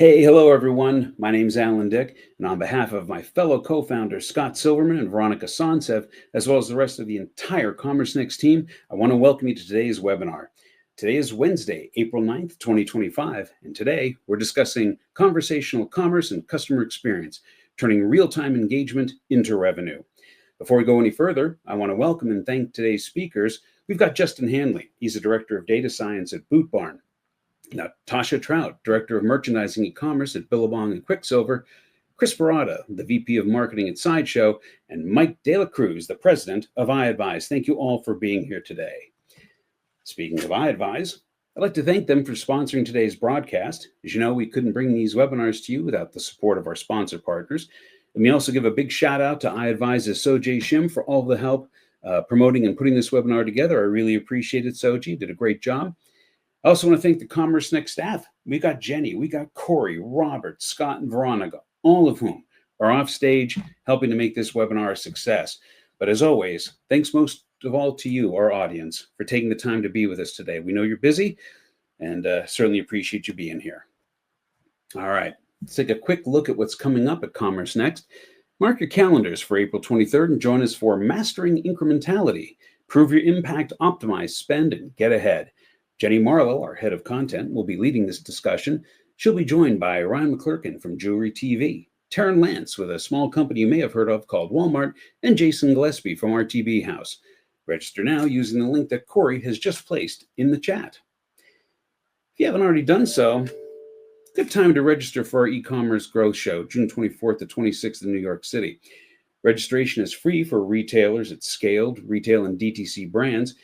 Hey, hello everyone. My name's Alan Dick, and on behalf of my fellow co-founders Scott Silverman and Veronica Sonsev, as well as the rest of the entire Commerce Next team, I want to welcome you to today's webinar. Today is Wednesday, April 9th, 2025, and today we're discussing conversational commerce and customer experience, turning real-time engagement into revenue. Before we go any further, I want to welcome and thank today's speakers. We've got Justin Hanley. He's the Director of Data Science at Boot Barn. Now, Tasha Trout, Director of Merchandising e-commerce at Billabong and Quicksilver, Chris Barada, the VP of Marketing at Sideshow, and Mike De La Cruz, the President of iAdvise. Thank you all for being here today. Speaking of iAdvise, I'd like to thank them for sponsoring today's broadcast. As you know, we couldn't bring these webinars to you without the support of our sponsor partners. Let me also give a big shout out to iAdvise's Sojay Shim for all the help promoting and putting this webinar together. I really appreciate it, Sojay. Did a great job. I also want to thank the Commerce Next staff. We got Jenny, we got Corey, Robert, Scott, and Veronica, all of whom are off stage helping to make this webinar a success. But as always, thanks most of all to you, our audience, for taking the time to be with us today. We know you're busy and certainly appreciate you being here. All right, let's take a quick look at what's coming up at Commerce Next. Mark your calendars for April 23rd and join us for Mastering Incrementality. Prove your impact, optimize, spend, and get ahead. Jenny Marlowe, our head of content, will be leading this discussion. She'll be joined by Ryan McClurkin from Jewelry TV, Taryn Lance with a small company you may have heard of called Walmart, and Jason Gillespie from RTB House. Register now using the link that Corey has just placed in the chat. If you haven't already done so, good time to register for our e-commerce growth show, June 24th to 26th in New York City. Registration is free for retailers at scaled retail and DTC brands.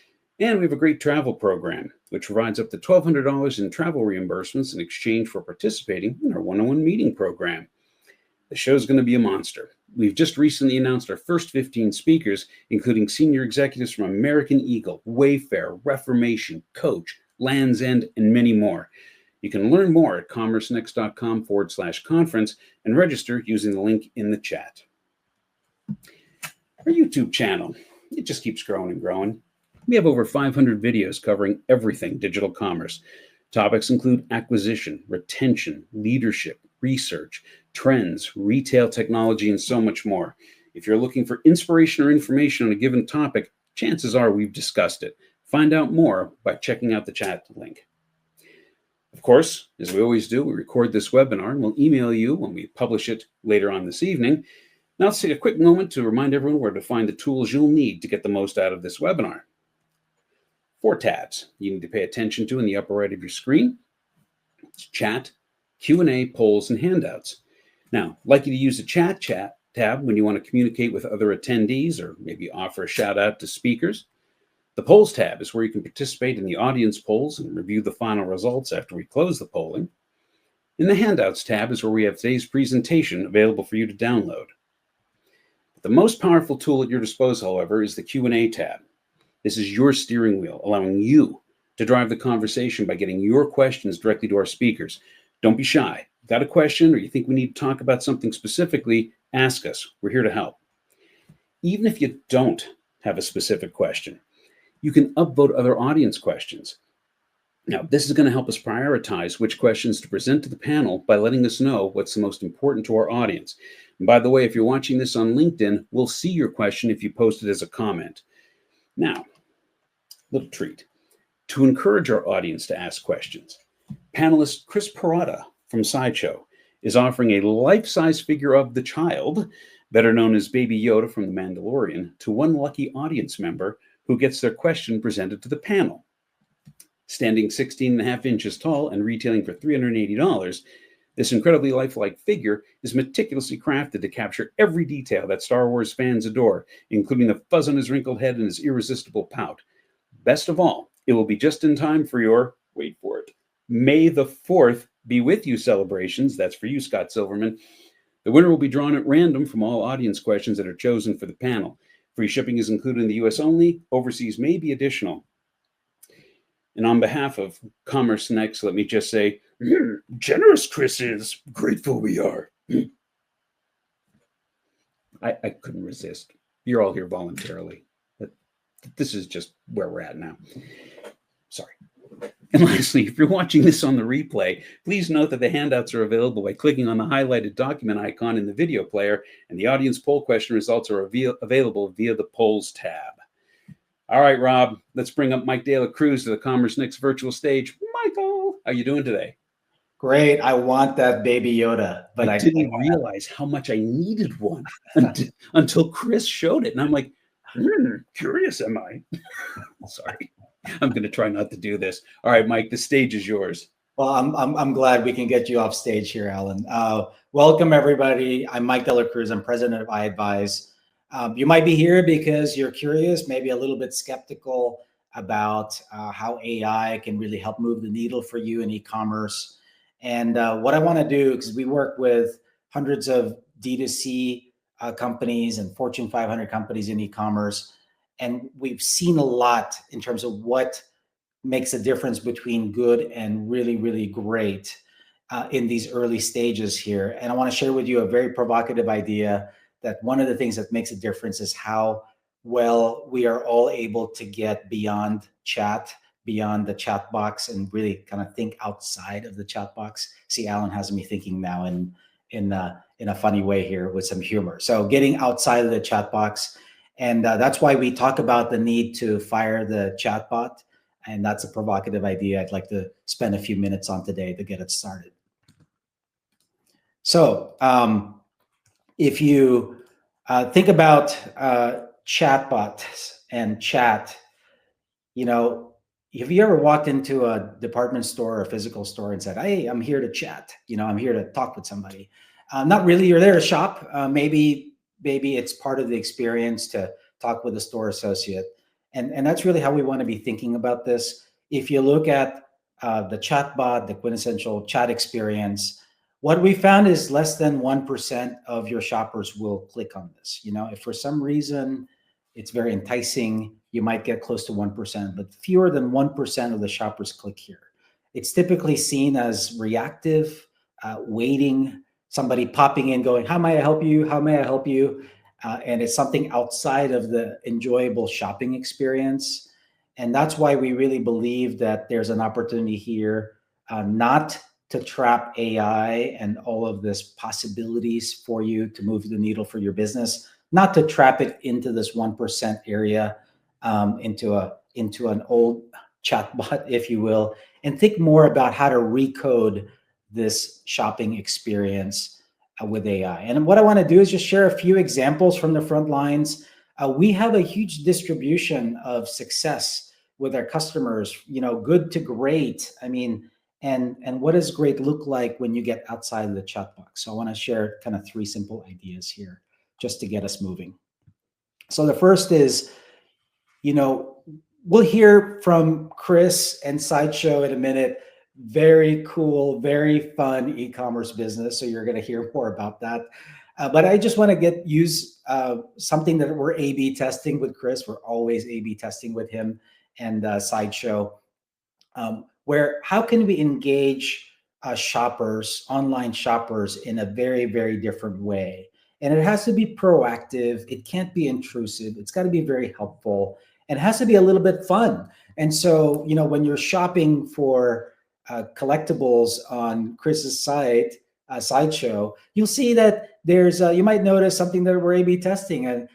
And we have a great travel program, which provides up to $1,200 in travel reimbursements in exchange for participating in our one-on-one meeting program. The show is going to be a monster. We've just recently announced our first 15 speakers, including senior executives from American Eagle, Wayfair, Reformation, Coach, Land's End, and many more. You can learn more at commercenext.com/conference and register using the link in the chat. Our YouTube channel, it just keeps growing and growing. We have over 500 videos covering everything digital commerce. Topics include acquisition, retention, leadership, research, trends, retail technology, and so much more. If you're looking for inspiration or information on a given topic, chances are we've discussed it. Find out more by checking out the chat link. Of course, as we always do, we record this webinar and we'll email you when we publish it later on this evening. Now let's take a quick moment to remind everyone where to find the tools you'll need to get the most out of this webinar. 4 tabs you need to pay attention to in the upper right of your screen. It's chat, Q&A, polls, and handouts. Now, I'd like you to use the chat tab when you want to communicate with other attendees or maybe offer a shout out to speakers. The polls tab is where you can participate in the audience polls and review the final results after we close the polling. And the handouts tab is where we have today's presentation available for you to download. The most powerful tool at your disposal, however, is the Q&A tab. This is your steering wheel, allowing you to drive the conversation by getting your questions directly to our speakers. Don't be shy. Got a question or you think we need to talk about something specifically, ask us. We're here to help. Even if you don't have a specific question, you can upvote other audience questions. Now, this is going to help us prioritize which questions to present to the panel by letting us know what's the most important to our audience. And by the way, if you're watching this on LinkedIn, we'll see your question if you post it as a comment. Now, little treat. To encourage our audience to ask questions, panelist Chris Barada from Sideshow is offering a life-size figure of the child, better known as Baby Yoda from The Mandalorian, to one lucky audience member who gets their question presented to the panel. Standing 16.5 inches tall and retailing for $380, this incredibly lifelike figure is meticulously crafted to capture every detail that Star Wars fans adore, including the fuzz on his wrinkled head and his irresistible pout. Best of all, it will be just in time for your, wait for it, May the 4th be with you celebrations. That's for you, Scott Silverman. The winner will be drawn at random from all audience questions that are chosen for the panel. Free shipping is included in the US only. Overseas may be additional. And on behalf of Commerce Next, let me just say, generous Chris is, grateful we are. I couldn't resist. You're all here voluntarily. This is just where we're at now. Sorry. And lastly, if you're watching this on the replay, please note that the handouts are available by clicking on the highlighted document icon in the video player, and the audience poll question results are available via the polls tab. All right, Rob, let's bring up Mike De La Cruz to the Commerce Next virtual stage. Michael, how are you doing today? Great. I want that baby Yoda, but I didn't realize how much I needed one until Chris showed it. And I'm like, curious am I? Sorry. I'm going to try not to do this. All right, Mike, the stage is yours. Well, I'm glad we can get you off stage here, Alan. Welcome, everybody. I'm Mike De La Cruz. I'm president of iAdvise. You might be here because you're curious, maybe a little bit skeptical about how AI can really help move the needle for you in e-commerce. And what I want to do, because we work with hundreds of D2C companies and Fortune 500 companies in e-commerce, and we've seen a lot in terms of what makes a difference between good and really, really great in these early stages here. And I want to share with you a very provocative idea that one of the things that makes a difference is how well we are all able to get beyond chat, beyond the chat box, and really kind of think outside of the chat box. See, Alan has me thinking now in a funny way here with some humor. So getting outside of the chat box. And that's why we talk about the need to fire the chatbot. And that's a provocative idea I'd like to spend a few minutes on today to get it started. So if you think about chatbots and chat, you know, have you ever walked into a department store or a physical store and said, hey, I'm here to chat, I'm here to talk with somebody? Not really, you're there to shop. Maybe it's part of the experience to talk with a store associate. And that's really how we want to be thinking about this. If you look at the chatbot, the quintessential chat experience, what we found is less than 1% of your shoppers will click on this. If for some reason it's very enticing, you might get close to 1%, but fewer than 1% of the shoppers click here. It's typically seen as reactive, waiting, somebody popping in going, how may I help you? How may I help you? And it's something outside of the enjoyable shopping experience. And that's why we really believe that there's an opportunity here, not to trap AI and all of this possibilities for you to move the needle for your business, not to trap it into this 1% area, into an old chatbot, if you will, and think more about how to recode this shopping experience with AI. And what I want to do is just share a few examples from the front lines. We have a huge distribution of success with our customers, good to great. I mean, and what does great look like when you get outside of the chat box? So I want to share kind of 3 simple ideas here just to get us moving. So the first is, we'll hear from Chris and Sideshow in a minute. Very cool, very fun e-commerce business. So you're going to hear more about that. But I just want to use something that we're A/B testing with Chris. We're always A/B testing with him and Sideshow. Where how can we engage shoppers, online shoppers, in a very, very different way? And it has to be proactive. It can't be intrusive. It's got to be very helpful. And it has to be a little bit fun. And so, when you're shopping for collectibles on Chris's site, Sideshow, you'll see that there's, you might notice something that we're A/B testing, an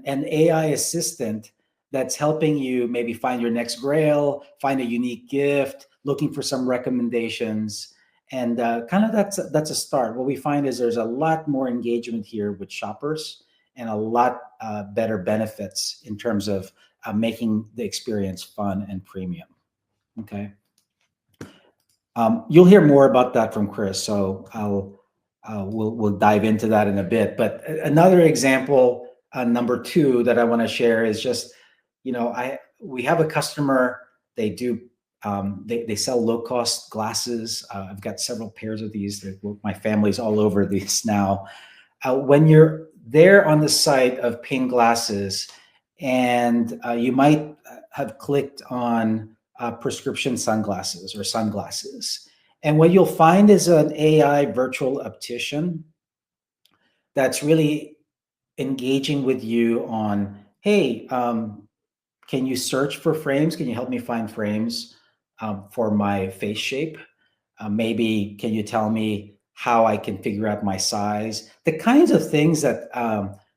AI assistant that's helping you maybe find your next grail, find a unique gift, looking for some recommendations. And kind of that's a start. What we find is there's a lot more engagement here with shoppers and a lot better benefits in terms of making the experience fun and premium. Okay. You'll hear more about that from Chris, so we'll dive into that in a bit. But another example, number 2, that I want to share is just, we have a customer. They do they sell low-cost glasses. I've got several pairs of these. My family's all over these now. When you're there on the site of Pane Glasses, and you might have clicked on prescription sunglasses or sunglasses, and what you'll find is an AI virtual optician that's really engaging with you on, hey, can you search for frames? Can you help me find frames? for my face shape? Maybe can you tell me how I can figure out my size? The kinds of things that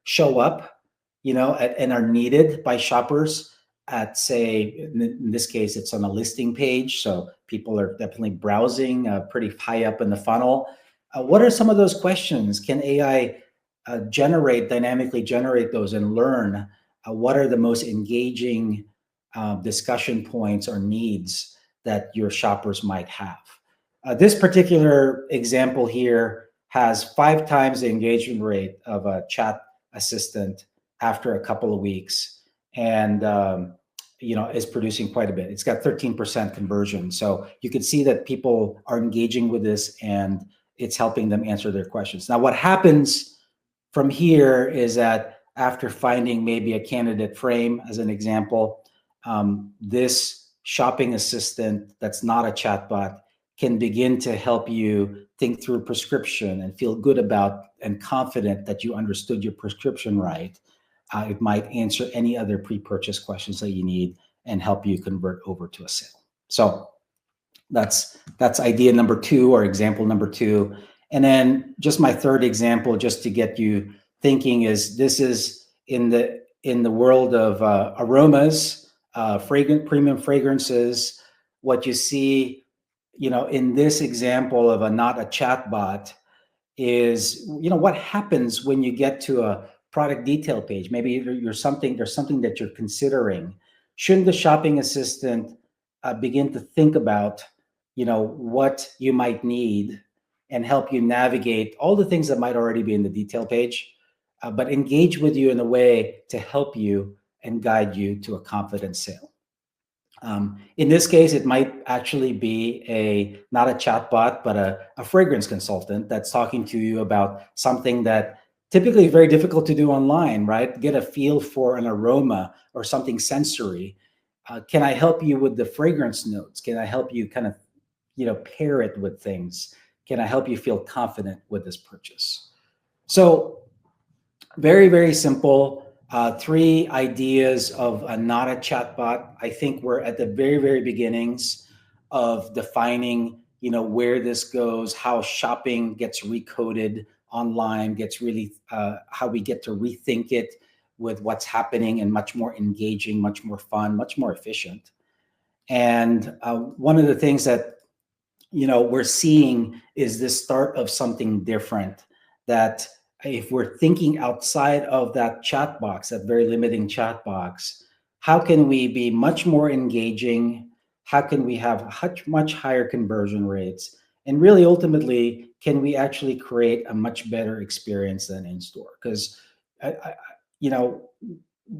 show up, and are needed by shoppers at, say, in this case, it's on a listing page. So people are definitely browsing pretty high up in the funnel. What are some of those questions? Can AI dynamically generate those and learn what are the most engaging discussion points or needs that your shoppers might have? This particular example here has 5 times the engagement rate of a chat assistant after a couple of weeks, and is producing quite a bit. It's got 13% conversion. So you can see that people are engaging with this and it's helping them answer their questions. Now, what happens from here is that after finding maybe a candidate frame, as an example, this shopping assistant that's not a chatbot can begin to help you think through a prescription and feel good about and confident that you understood your prescription right. It might answer any other pre-purchase questions that you need and help you convert over to a sale. So that's idea number 2, or example number 2. And then just my third example, just to get you thinking, is this is in the world of aromas, premium fragrances. What you see, in this example of not a chatbot is, what happens when you get to a product detail page. Maybe there's something that you're considering. Shouldn't the shopping assistant begin to think about, what you might need and help you navigate all the things that might already be in the detail page, but engage with you in a way to help you and guide you to a confident sale? In this case, it might actually be not a chatbot, but a fragrance consultant that's talking to you about something that typically is very difficult to do online, right? Get a feel for an aroma or something sensory. Can I help you with the fragrance notes? Can I help you kind of, pair it with things? Can I help you feel confident with this purchase? So very, very simple. 3 ideas of not a chatbot. I think we're at the very, very beginnings of defining, where this goes, how shopping gets recoded online, gets really, how we get to rethink it with what's happening, and much more engaging, much more fun, much more efficient. And one of the things that, we're seeing is this start of something different, that if we're thinking outside of that chat box, that very limiting chat box, how can we be much more engaging? How can we have much higher conversion rates? And really, ultimately, can we actually create a much better experience than in store? Because,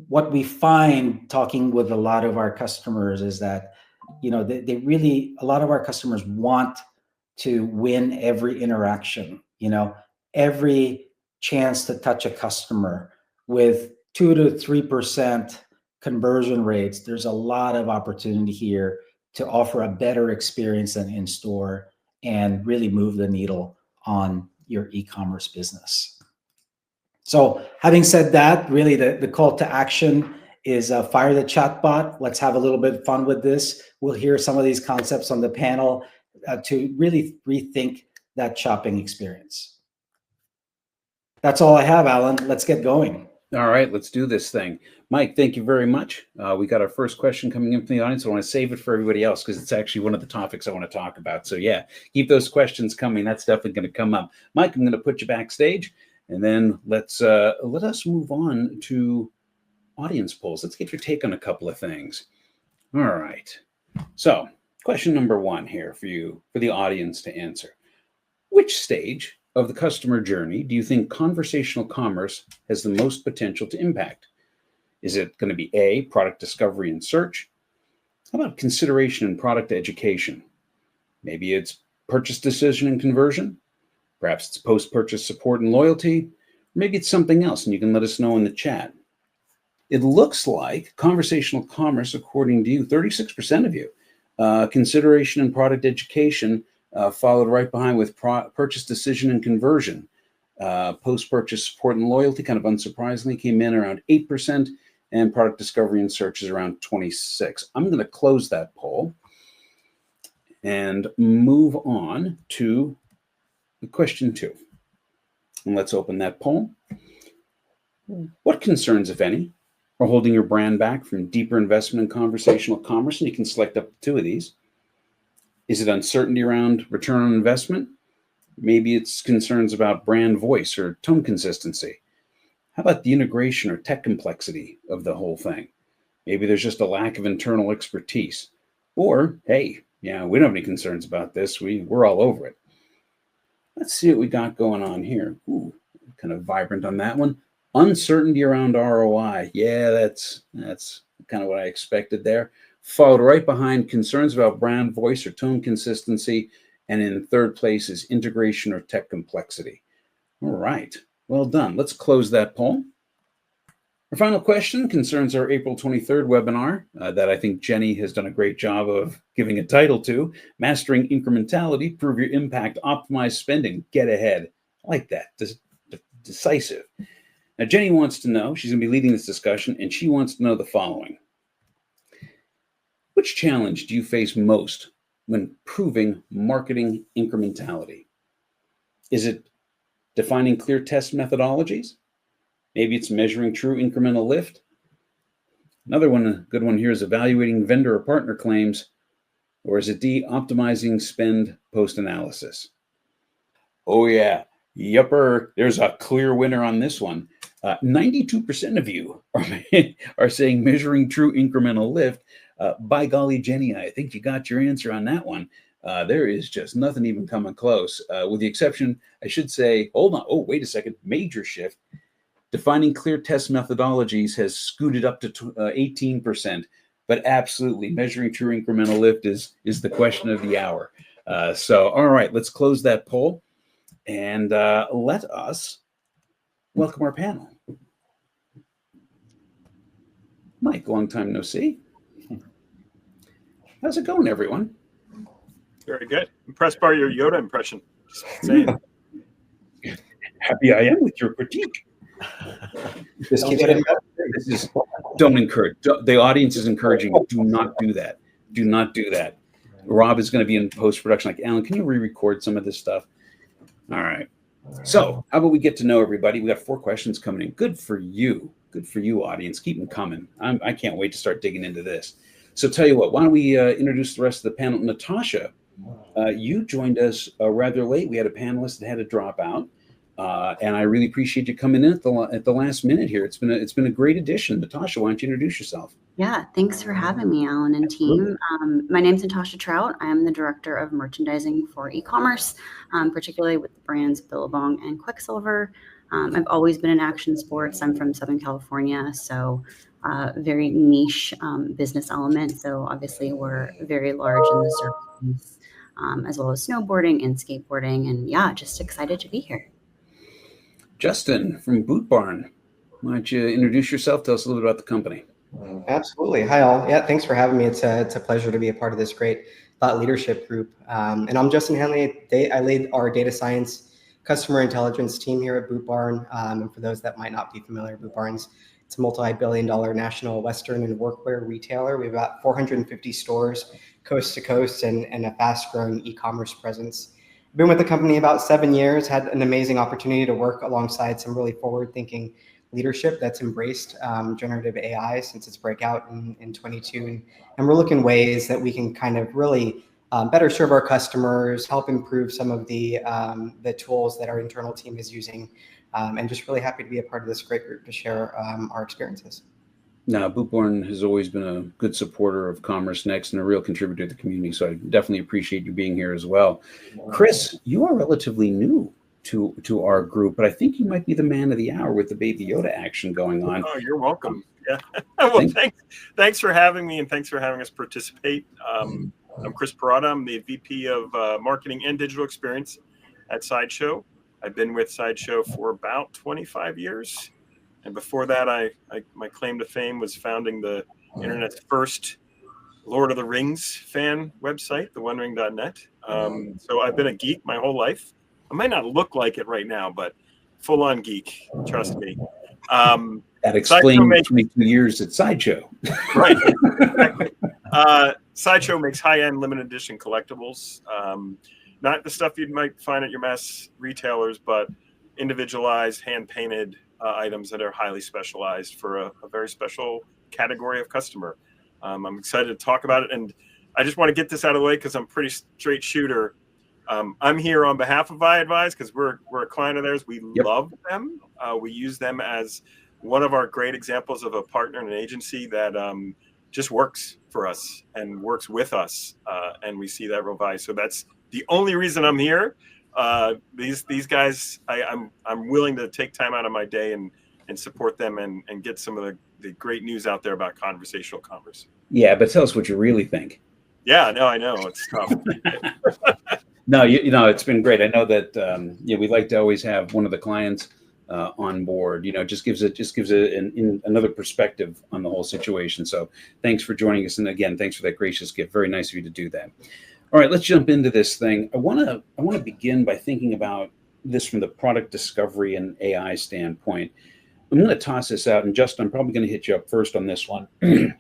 what we find talking with a lot of our customers is that, they really, a lot of our customers want to win every interaction, every chance to touch a customer. With 2 to 3% conversion rates, there's a lot of opportunity here to offer a better experience than in store and really move the needle on your e-commerce business. So having said that, really the call to action is fire the chatbot. Let's have a little bit of fun with this. We'll hear some of these concepts on the panel to really rethink that shopping experience. That's all I have, Alan. Let's get going. All right, let's do this thing. Mike, thank you very much. We got our first question coming in from the audience. I want to save it for everybody else because it's actually one of the topics I want to talk about. So yeah, keep those questions coming. That's definitely going to come up. Mike, I'm going to put you backstage, and then let us move on to audience polls. Let's get your take on a couple of things. All right. So question number 1 here for you, for the audience to answer. Which stage of the customer journey do you think conversational commerce has the most potential to impact? Is it going to be A, product discovery and search? How about consideration and product education? Maybe it's purchase decision and conversion. Perhaps it's post-purchase support and loyalty. Maybe it's something else, and you can let us know in the chat. It looks like conversational commerce, according to you, 36% of you, consideration and product education, followed right behind with purchase decision and conversion. Post-purchase support and loyalty, kind of unsurprisingly, came in around 8%, and product discovery and search is around 26%. I'm going to close that poll. and move on to question 2. And let's open that poll. What concerns, if any, are holding your brand back from deeper investment in conversational commerce? And you can select up to 2 of these. Is it uncertainty around return on investment? Maybe it's concerns about brand voice or tone consistency. How about the integration or tech complexity of the whole thing? Maybe there's just a lack of internal expertise. Or, hey, yeah, we don't have any concerns about this. We're all over it. Let's see what we got going on here. Ooh, kind of vibrant on that one. Uncertainty around ROI. Yeah, that's kind of what I expected there. Followed right behind concerns about brand voice or tone consistency. And in third place is integration or tech complexity. All right, well done. Let's close that poll. Our final question concerns our April 23rd webinar that I think Jenny has done a great job of giving a title to, Mastering Incrementality, Prove Your Impact, Optimize Spending, Get Ahead. I like that, decisive. Now, Jenny wants to know, she's going to be leading this discussion, and she wants to know the following. Which challenge do you face most when proving marketing incrementality? Is it defining clear test methodologies? Maybe it's measuring true incremental lift. Another one, a good one here, is evaluating vendor or partner claims. Or is it D, optimizing spend post-analysis? Oh yeah, yupper, there's a clear winner on this one. 92% of you are saying measuring true incremental lift. By golly, Jenny, I think you got your answer on that one. There is just nothing even coming close, with the exception, I should say, hold on, oh, wait a second, major shift. Defining clear test methodologies has scooted up to 18%, but absolutely measuring true incremental lift is the question of the hour. So, all right, let's close that poll and let us welcome our panel. Mike, long time no see. How's it going, everyone? Very good. Impressed by your Yoda impression. Just saying. Happy I am with your critique. Don't encourage. The audience is encouraging. Do not do that. Do not do that. Rob is going to be in post-production. Like, Alan, can you re-record some of this stuff? All right. So how about we get to know everybody? We got 4 questions coming in. Good for you. Good for you, audience. Keep them coming. I can't wait to start digging into this. So tell you what, why don't we introduce the rest of the panel? Natasha, you joined us rather late. We had a panelist that had to drop out. And I really appreciate you coming in at the last minute here. It's been a great addition. Natasha, why don't you introduce yourself? Yeah, thanks for having me, Alan and team. My name's Natasha Trout. I am the director of merchandising for e-commerce, particularly with the brands Billabong and Quicksilver. I've always been in action sports. I'm from Southern California, so very niche business element. So obviously we're very large in the surf, as well as snowboarding and skateboarding. And yeah, just excited to be here. Justin from Boot Barn, why don't you introduce yourself? Tell us a little bit about the company. Absolutely. Hi, all. Yeah, thanks for having me. It's a pleasure to be a part of this great thought leadership group. And I'm Justin Henley. I lead our data science customer intelligence team here at Boot Barn. And for those that might not be familiar, Boot Barn's it's a multi-billion-dollar national Western and workwear retailer. We have about 450 stores coast to coast and a fast-growing e-commerce presence. Been with the company about 7 years, had an amazing opportunity to work alongside some really forward-thinking leadership that's embraced generative AI since its breakout in 22. And we're looking ways that we can kind of really better serve our customers, help improve some of the tools that our internal team is using, and just really happy to be a part of this great group to share our experiences. Now, Boot Barn has always been a good supporter of Commerce Next and a real contributor to the community, so I definitely appreciate you being here as well. Chris, you are relatively new to our group, but I think you might be the man of the hour with the Baby Yoda action going on. Oh, you're welcome. Yeah. Well, thanks for having me, and thanks for having us participate. I'm Chris Parada. I'm the VP of Marketing and Digital Experience at Sideshow. I've been with Sideshow for about 25 years. And before that, my claim to fame was founding the internet's first Lord of the Rings fan website, thewondering.net. So I've been a geek my whole life. I might not look like it right now, but full-on geek, trust me. That explains 22 years at Sideshow. Right. Exactly. Sideshow makes high-end limited edition collectibles. Not the stuff you might find at your mass retailers, but individualized, hand-painted items that are highly specialized for a very special category of customer. I'm excited to talk about it, and I just want to get this out of the way because I'm a pretty straight shooter. I'm here on behalf of iAdvise because we're a client of theirs. We love them. We use them as one of our great examples of a partner and an agency that just works for us and works with us, and we see that real value. So that's the only reason I'm here. These guys, I'm willing to take time out of my day and support them and get some of the great news out there about conversational commerce. Yeah, but tell us what you really think. Yeah, no, I know it's tough. No, it's been great. I know that we like to always have one of the clients on board. Just gives another perspective on the whole situation. So thanks for joining us, and again, thanks for that gracious gift. Very nice of you to do that. All right, let's jump into this thing. I want to begin by thinking about this from the product discovery and AI standpoint. I'm going to toss this out, and Justin, I'm probably going to hit you up first on this one. Can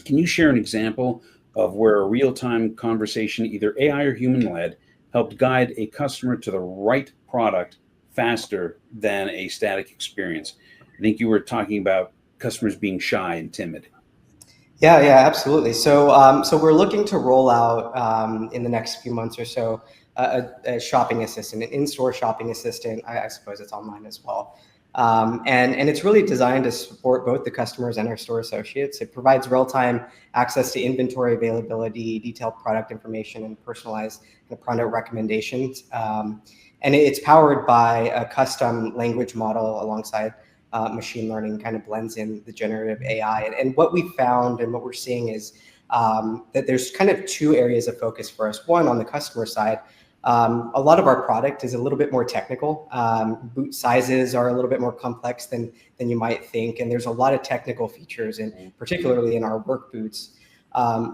you share an example of where a real-time conversation, either AI or human-led, helped guide a customer to the right product faster than a static experience? I think you were talking about customers being shy and timid. Yeah, absolutely. So we're looking to roll out in the next few months or so a shopping assistant, an in-store shopping assistant. I suppose it's online as well. And it's really designed to support both the customers and our store associates. It provides real-time access to inventory availability, detailed product information, and personalized product recommendations. And it's powered by a custom language model alongside machine learning, kind of blends in the generative AI. And what we found and what we're seeing is that there's kind of two areas of focus for us. One, on the customer side, a lot of our product is a little bit more technical. Boot sizes are a little bit more complex than you might think. And there's a lot of technical features, and particularly in our work boots.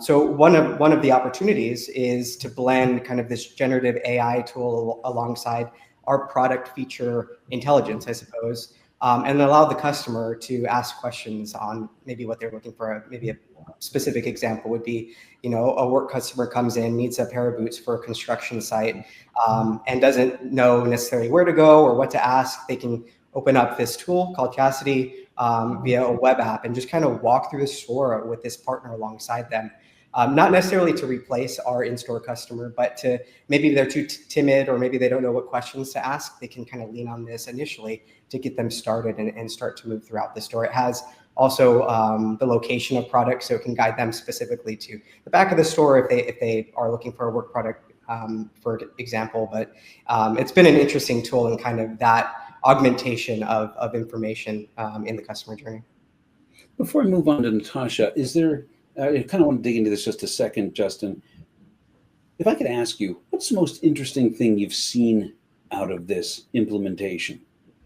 So one of the opportunities is to blend kind of this generative AI tool alongside our product feature intelligence, I suppose, and allow the customer to ask questions on maybe what they're looking for. Maybe a specific example would be, a work customer comes in, needs a pair of boots for a construction site, and doesn't know necessarily where to go or what to ask. They can open up this tool called Cassidy via a web app and just kind of walk through the store with this partner alongside them. Not necessarily to replace our in-store customer, but to maybe they're too timid or maybe they don't know what questions to ask. They can kind of lean on this initially to get them started and start to move throughout the store. It has also the location of products, so it can guide them specifically to the back of the store if they are looking for a work product, for example. But it's been an interesting tool in kind of that augmentation of information in the customer journey. Before I move on to Natasha, I kind of want to dig into this just a second, Justin. If I could ask you, what's the most interesting thing you've seen out of this implementation?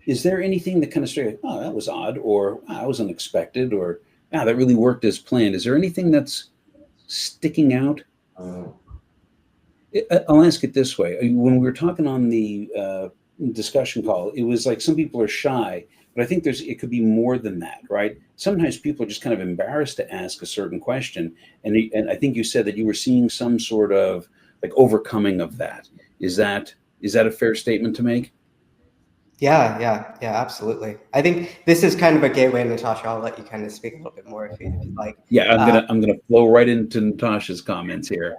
Is there anything that kind of struck you, oh, that was odd, or wow, that was unexpected, or that really worked as planned? Is there anything that's sticking out? I'll ask it this way. When we were talking on the discussion call, it was like some people are shy, but I think it could be more than that, right? Sometimes people are just kind of embarrassed to ask a certain question. And I think you said that you were seeing some sort of like overcoming of that. Is that a fair statement to make? Yeah, absolutely. I think this is kind of a gateway, Natasha. I'll let you kind of speak a little bit more if you'd like. Yeah, I'm gonna flow right into Natasha's comments here.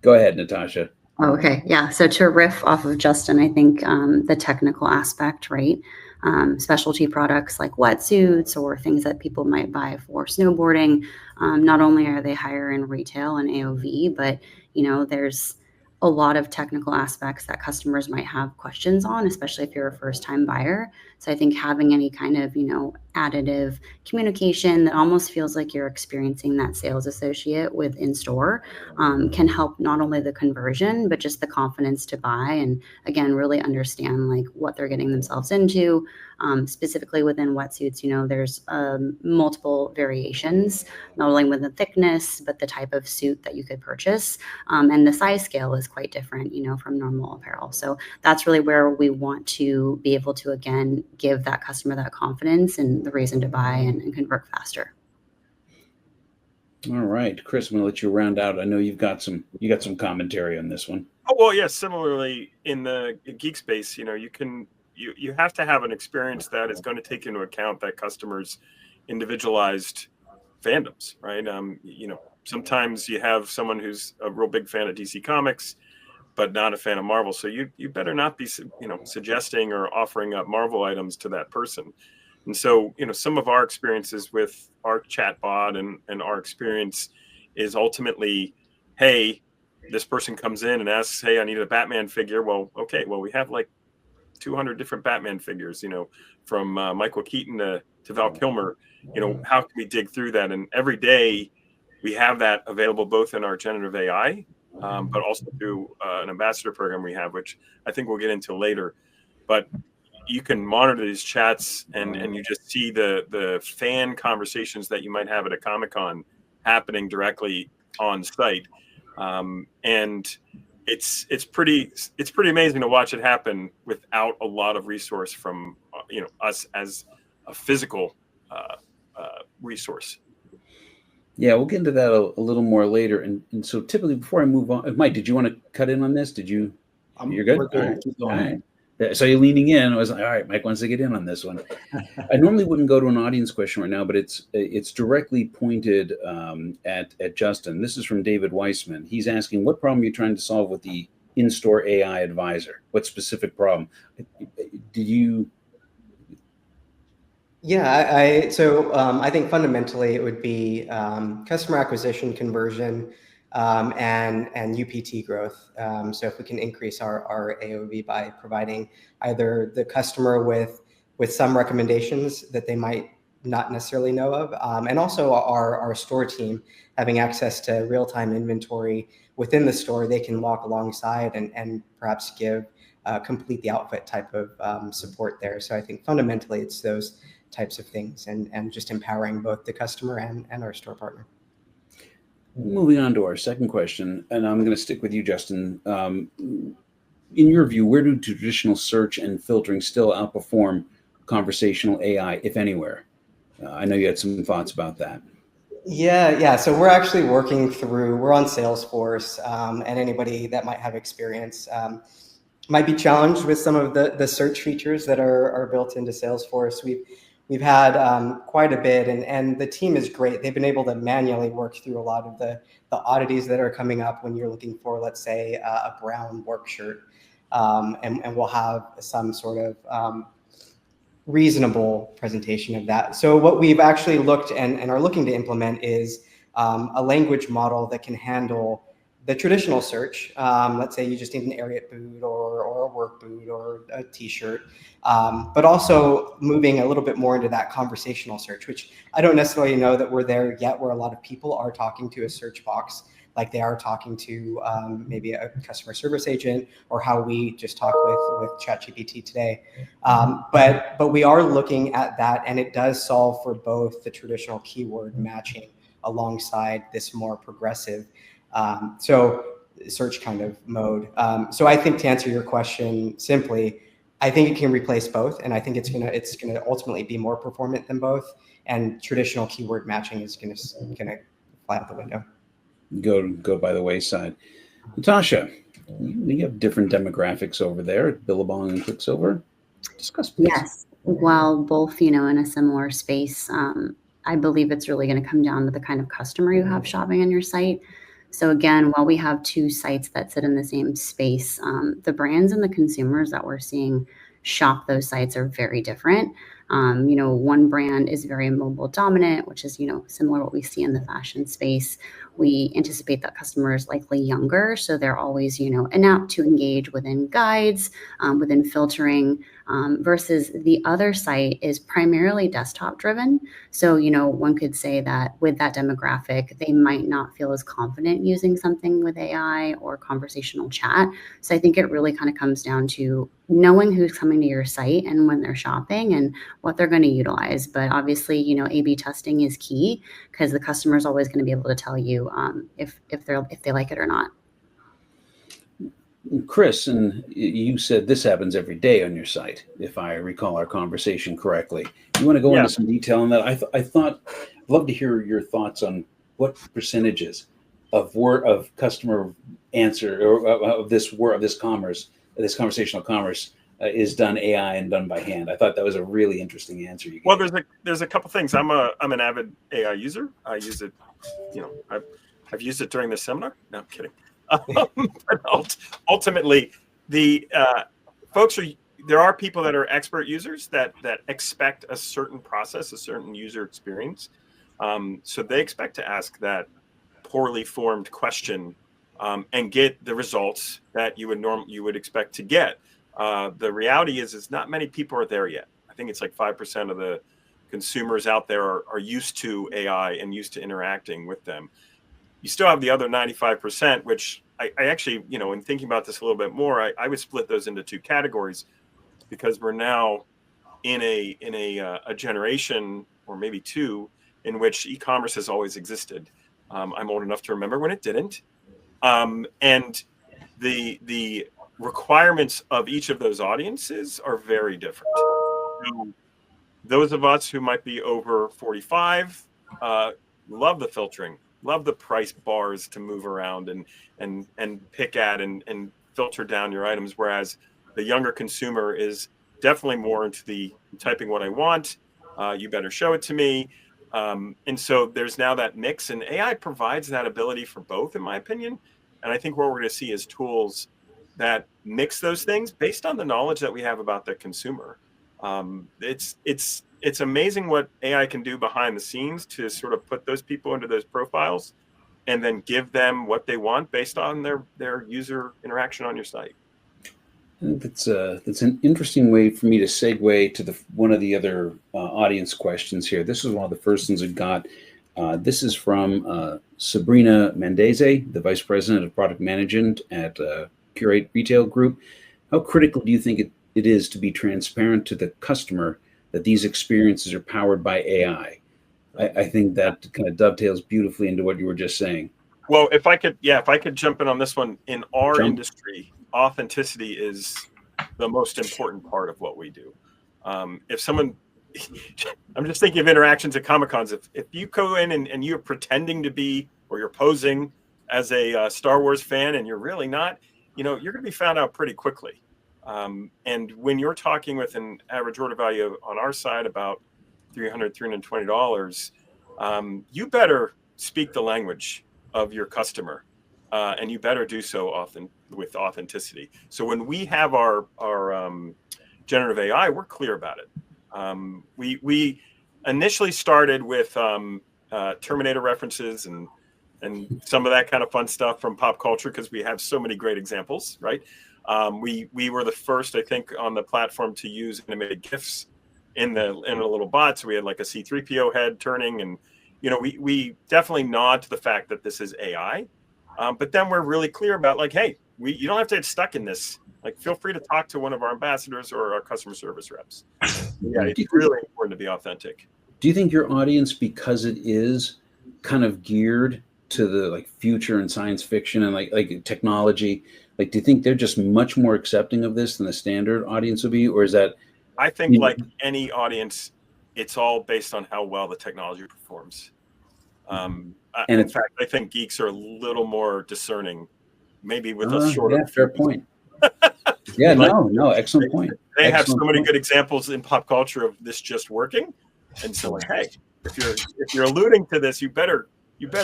Go ahead, Natasha. Oh, okay. Yeah. So to riff off of Justin, I think the technical aspect, right? Specialty products like wetsuits or things that people might buy for snowboarding. Not only are they higher in retail and AOV, but there's a lot of technical aspects that customers might have questions on, especially if you're a first-time buyer. So I think having any kind of, additive communication that almost feels like you're experiencing that sales associate with in-store can help not only the conversion, but just the confidence to buy. And again, really understand like what they're getting themselves into. Specifically within wetsuits, there's multiple variations, not only with the thickness, but the type of suit that you could purchase. And the size scale is quite different, from normal apparel. So that's really where we want to be able to, again, give that customer that confidence and the reason to buy and convert faster. All right, Chris, I'm going to let you round out. I know you got some commentary on this one. Oh, well, yeah. Similarly, in the geek space, you have to have an experience that is going to take into account that customer's individualized fandoms, right? Sometimes you have someone who's a real big fan of DC Comics, but not a fan of Marvel. So you better not be, suggesting or offering up Marvel items to that person. And so, some of our experiences with our chat bot and our experience is ultimately, hey, this person comes in and asks, hey, I need a Batman figure. Well, okay, well, we have like 200 different Batman figures, from Michael Keaton to Val Kilmer. How can we dig through that? And every day we have that available both in our generative AI, but also through an ambassador program we have, which I think we'll get into later. But you can monitor these chats and you just see the fan conversations that you might have at a Comic-Con happening directly on site. And it's pretty amazing to watch it happen without a lot of resource from us as a physical resource. Yeah, we'll get into that a little more later. And so typically, before I move on, Mike, did you want to cut in on this? You're good? We're good. All right. Keep going. All right. So you're leaning in. I was like, all right, Mike wants to get in on this one. I normally wouldn't go to an audience question right now, but it's directly pointed at Justin. This is from David Weissman. He's asking, what problem are you trying to solve with the in-store AI advisor? What specific problem? Did you... Yeah, I think fundamentally it would be customer acquisition, conversion, and UPT growth. So if we can increase our AOV by providing either the customer with some recommendations that they might not necessarily know of, and also our store team having access to real-time inventory within the store, they can walk alongside and perhaps give complete the outfit type of support there. So I think fundamentally it's those types of things and just empowering both the customer and our store partner. Moving on to our second question, and I'm going to stick with you, Justin. In your view, where do traditional search and filtering still outperform conversational AI, if anywhere? I know you had some thoughts about that. Yeah. So we're actually we're on Salesforce, and anybody that might have experience might be challenged with some of the search features that are built into Salesforce. We've had quite a bit, and the team is great. They've been able to manually work through a lot of the oddities that are coming up when you're looking for, let's say, a brown work shirt, and we'll have some sort of reasonable presentation of that. So what we've actually looked and are looking to implement is a language model that can handle the traditional search. Let's say you just need an Ariat boot or a work boot or a t-shirt, but also moving a little bit more into that conversational search, which I don't necessarily know that we're there yet, where a lot of people are talking to a search box like they are talking to maybe a customer service agent, or how we just talk with ChatGPT today. But we are looking at that, and it does solve for both the traditional keyword matching alongside this more progressive so search kind of mode. So I think, to answer your question simply, I think it can replace both, and I think it's gonna ultimately be more performant than both. And traditional keyword matching is gonna fly out the window. Go by the wayside. Natasha, you have different demographics over there at Billabong and Quicksilver. Discuss, please. Yes, while both in a similar space, I believe it's really going to come down to the kind of customer you have shopping on your site. So again, while we have two sites that sit in the same space, the brands and the consumers that we're seeing shop those sites are very different. One brand is very mobile dominant, which is, similar to what we see in the fashion space. We anticipate that customer is likely younger, so they're always, inept to engage within guides, within filtering, versus the other site is primarily desktop driven. So, one could say that with that demographic, they might not feel as confident using something with AI or conversational chat. So I think it really kind of comes down to knowing who's coming to your site and when they're shopping and what they're going to utilize. But obviously, A/B testing is key, because the customer is always going to be able to tell you if they like it or not. Chris, and you said this happens every day on your site, if I recall our conversation correctly. You want to go into some detail on that? I thought I'd love to hear your thoughts on what percentages of customer answer or of this conversational commerce is done AI and done by hand. I thought that was a really interesting answer you gave. Well, there's a couple things. I'm an avid AI user. I use it, I've used it during the seminar. No, I'm kidding. But ultimately, there are people that are expert users that expect a certain process, a certain user experience. So they expect to ask that poorly formed question and get the results that you would expect to get. The reality is not many people are there yet. I think it's like 5% of the consumers out there are used to AI and used to interacting with them. You still have the other 95%, which I actually, in thinking about this a little bit more, I would split those into two categories, because we're now in a generation, or maybe two, in which e-commerce has always existed. I'm old enough to remember when it didn't, and the requirements of each of those audiences are very different. So those of us who might be over 45 love the filtering, love the price bars to move around and pick at and filter down your items, whereas the younger consumer is definitely more into the typing what I want. You better show it to me. And so there's now that mix, and AI provides that ability for both, in my opinion. And I think what we're going to see is tools that mix those things based on the knowledge that we have about the consumer. It's amazing what AI can do behind the scenes to sort of put those people into those profiles and then give them what they want based on their user interaction on your site. I think that's an interesting way for me to segue to one of the other audience questions here. This is one of the first ones I got. This is from Sabrina Mendeze, the Vice President of Product Management at Curate Retail Group. How critical do you think it is to be transparent to the customer that these experiences are powered by AI? I think that kind of dovetails beautifully into what you were just saying. Well, if I could jump in on this one. In our industry, authenticity is the most important part of what we do. If someone, I'm just thinking of interactions at Comic-Cons. If you go in and you're pretending to be, or you're posing as a Star Wars fan and you're really not, you're going to be found out pretty quickly. And when you're talking with an average order value on our side about $320, you better speak the language of your customer, and you better do so often with authenticity. So when we have our generative AI, we're clear about it. We initially started with Terminator references and some of that kind of fun stuff from pop culture, because we have so many great examples, right? We were the first, I think, on the platform to use animated GIFs in a little bot. So we had like a C-3PO head turning, and we definitely nod to the fact that this is AI. But then we're really clear about, like, hey, you don't have to get stuck in this. Like, feel free to talk to one of our ambassadors or our customer service reps. Yeah, it's really important to be authentic. Do you think your audience, because it is kind of geared to the future and science fiction and like technology, do you think they're just much more accepting of this than the standard audience would be, or is that? I think like any audience, it's all based on how well the technology performs. And in fact, I think geeks are a little more discerning, maybe with a shorter. Yeah, fair point. Yeah, no, excellent point. They have so many good examples in pop culture of this just working, and so hey, if you're alluding to this, you better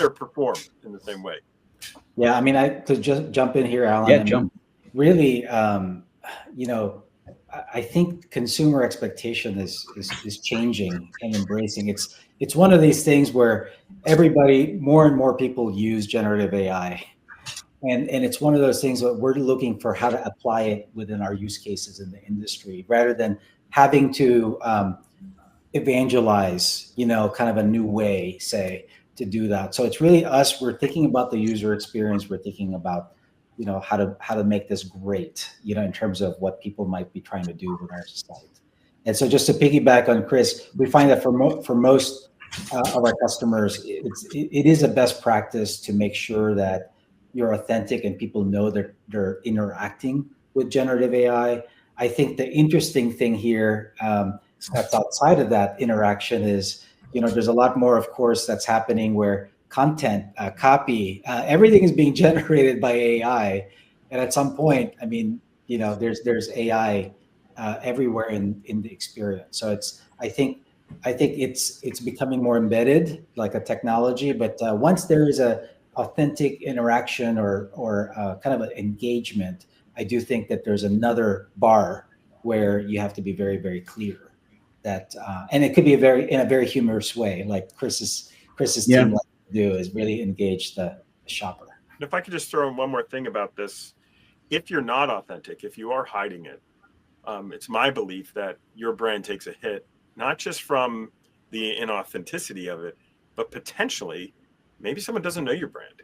perform in the same way. Yeah, I mean, to just jump in here, Alan. Yeah, jump. Really, I think consumer expectation is changing and embracing. It's one of these things where more and more people use generative AI, and it's one of those things that we're looking for how to apply it within our use cases in the industry, rather than having to evangelize, kind of a new way, say, to do that. So it's really us. We're thinking about the user experience. We're thinking about how to make this great, in terms of what people might be trying to do with our site. And so just to piggyback on Chris, we find that for most of our customers, it is a best practice to make sure that you're authentic and people know that they're interacting with generative AI. I think the interesting thing here that's outside of that interaction is, there's a lot more, of course, that's happening where content, copy, everything is being generated by AI. And at some point, I mean, there's AI everywhere in the experience. So I think it's becoming more embedded, like a technology. But once there is a authentic interaction or kind of an engagement, I do think that there's another bar where you have to be very, very clear that, and it could be in a very humorous way, like Chris's Yeah. team like to do, is really engage the shopper. And if I could just throw in one more thing about this, if you're not authentic, if you are hiding it, it's my belief that your brand takes a hit, not just from the inauthenticity of it, but potentially maybe someone doesn't know your brand,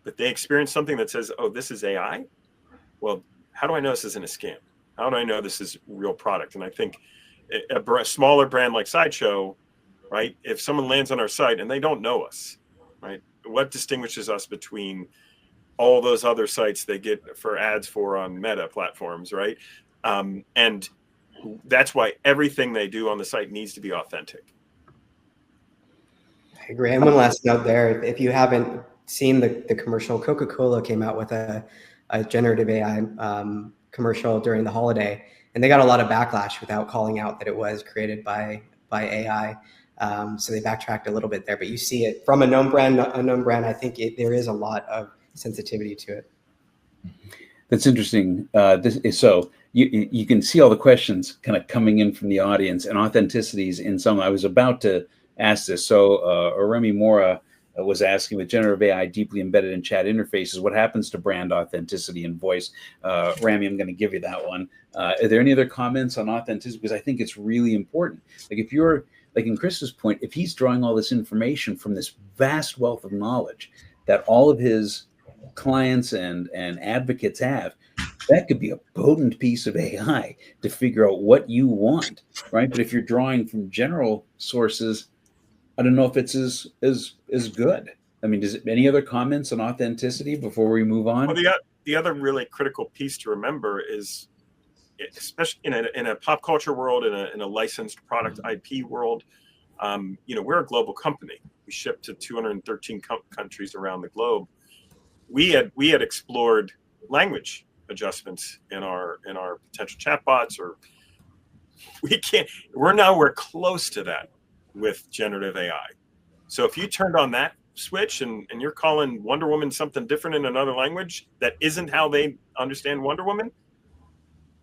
but they experience something that says, oh, this is AI. Well, how do I know this isn't a scam? How do I know this is real product? And I think a smaller brand like Sideshow, right? If someone lands on our site and they don't know us, right? What distinguishes us between all those other sites they get for ads for on Meta platforms, right? And that's why everything they do on the site needs to be authentic. I agree. And one last note there, if you haven't seen the commercial, Coca-Cola came out with a generative AI commercial during the holiday, and they got a lot of backlash without calling out that it was created by AI. So they backtracked a little bit there, but you see it from a known brand. I think there is a lot of sensitivity to it. That's interesting. So you can see all the questions kind of coming in from the audience, and authenticities in some. I was about to ask this. So Remy Mora was asking, with generative AI deeply embedded in chat interfaces, what happens to brand authenticity and voice? Remy, I'm going to give you that one. Are there any other comments on authenticity? Because I think it's really important. Like if you're, like in Chris's point, if he's drawing all this information from this vast wealth of knowledge that all of his clients and advocates have, that could be a potent piece of AI to figure out what you want, right? But if you're drawing from general sources, I don't know if it's as good. I mean, any other comments on authenticity before we move on? Well, the other really critical piece to remember is, especially in a pop culture world, in a licensed product IP world, we're a global company. We ship to 213 countries around the globe. We had explored language adjustments in our potential chatbots, or we're close to that with generative AI. So if you turned on that switch and you're calling Wonder Woman something different in another language that isn't how they understand Wonder Woman,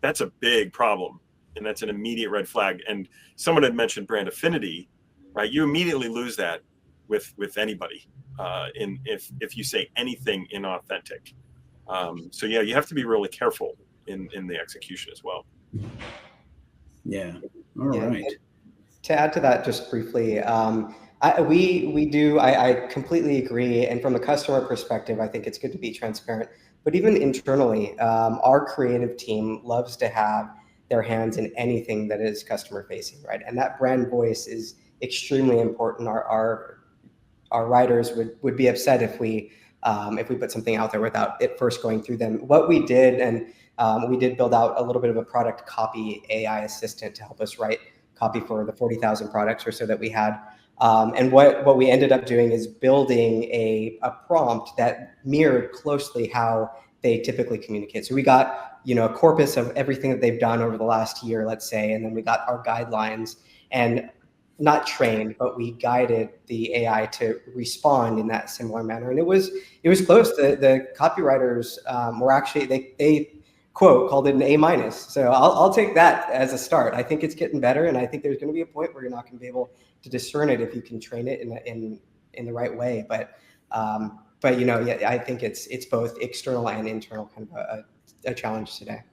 that's a big problem, and that's an immediate red flag. And someone had mentioned brand affinity, right? You immediately lose that with anybody if you say anything inauthentic. So yeah, you have to be really careful in the execution as well. Yeah. All right. To add to that, just briefly, I completely agree. And from a customer perspective, I think it's good to be transparent. But even internally, our creative team loves to have their hands in anything that is customer facing, right? And that brand voice is extremely important. Our writers would be upset if we put something out there without it first going through them. What we did, and we did build out a little bit of a product copy AI assistant to help us write copy for the 40,000 products or so that we had. And what we ended up doing is building a prompt that mirrored closely how they typically communicate. So we got a corpus of everything that they've done over the last year, let's say, and then we got our guidelines, and not trained, but we guided the AI to respond in that similar manner. And it was close. The copywriters were actually, they quote called it an A-. So I'll take that as a start. I think it's getting better, and I think there's going to be a point where you're not going to be able to discern it if you can train it in the right way. But I think it's both external and internal kind of a challenge today.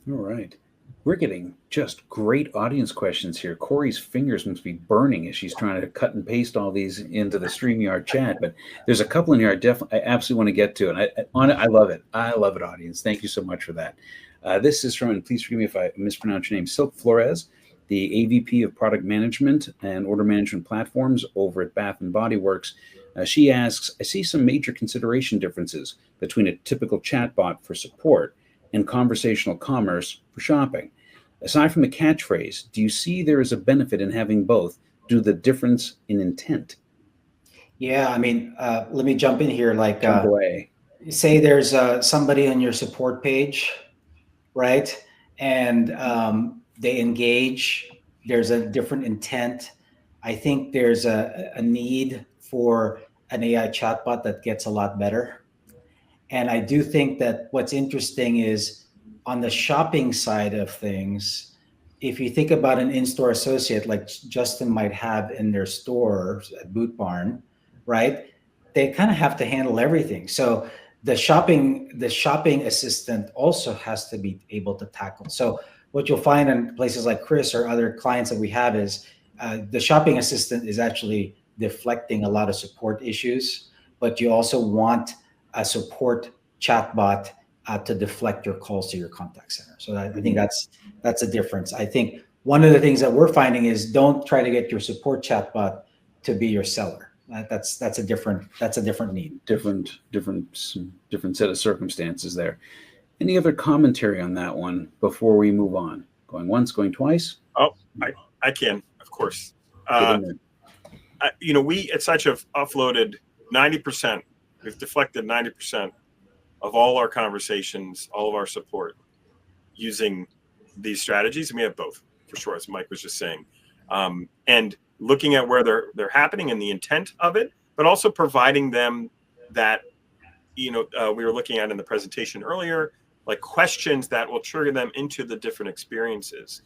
All right. We're getting just great audience questions here. Corey's fingers must be burning as she's trying to cut and paste all these into the StreamYard chat. But there's a couple in here I absolutely want to get to. And I love it. I love it, audience. Thank you so much for that. This is from, and please forgive me if I mispronounce your name, Silk Flores, the AVP of Product Management and Order Management Platforms over at Bath & Body Works. She asks, I see some major consideration differences between a typical chatbot for support and conversational commerce for shopping. Aside from the catchphrase, do you see there is a benefit in having both due to the difference in intent? Yeah, I mean, let me jump in here. Like, Jump away. say there's somebody on your support page, right? And they engage. There's a different intent. I think there's a need for an AI chatbot that gets a lot better. And I do think that what's interesting is on the shopping side of things, if you think about an in-store associate like Justin might have in their stores at Boot Barn, right? They kind of have to handle everything. So the shopping assistant also has to be able to tackle. So what you'll find in places like Chris or other clients that we have is the shopping assistant is actually deflecting a lot of support issues, but you also want a support chatbot to deflect your calls to your contact center. So I think that's a difference. I think one of the things that we're finding is don't try to get your support chatbot to be your seller. That's a different need. Different set of circumstances there. Any other commentary on that one before we move on? Going once, going twice? Oh, I can, of course. Get in there. We at Sideshow have offloaded 90%. We've deflected 90% of all our conversations, all of our support using these strategies. And we have both, for sure, as Mike was just saying. And looking at where they're happening and the intent of it, but also providing them that, we were looking at in the presentation earlier, like questions that will trigger them into the different experiences.